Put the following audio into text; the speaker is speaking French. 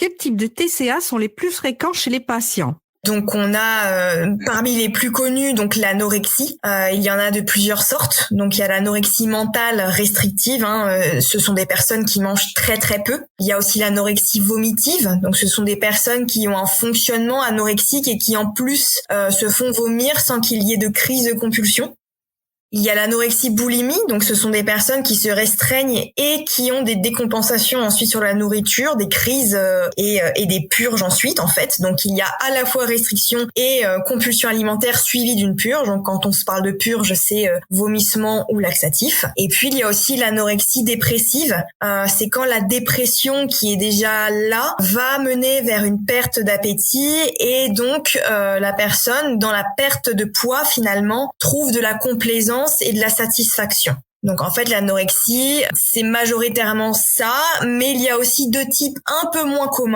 Quels types de TCA sont les plus fréquents chez les patients? Donc on a parmi les plus connus donc l'anorexie. Il y en a de plusieurs sortes. Donc il y a l'anorexie mentale restrictive. Ce sont des personnes qui mangent très très peu. Il y a aussi l'anorexie vomitive. Donc ce sont des personnes qui ont un fonctionnement anorexique et qui en plus se font vomir sans qu'il y ait de crise de compulsion. Il y a l'anorexie boulimie, donc ce sont des personnes qui se restreignent et qui ont des décompensations ensuite sur la nourriture, des crises et des purges ensuite en fait. Donc il y a à la fois restriction et compulsion alimentaire suivie d'une purge. Donc quand on se parle de purge, c'est vomissement ou laxatif. Et puis il y a aussi l'anorexie dépressive. C'est quand la dépression qui est déjà là va mener vers une perte d'appétit et donc la personne dans la perte de poids finalement trouve de la complaisance et de la satisfaction. Donc en fait l'anorexie, c'est majoritairement ça, mais il y a aussi deux types un peu moins communs.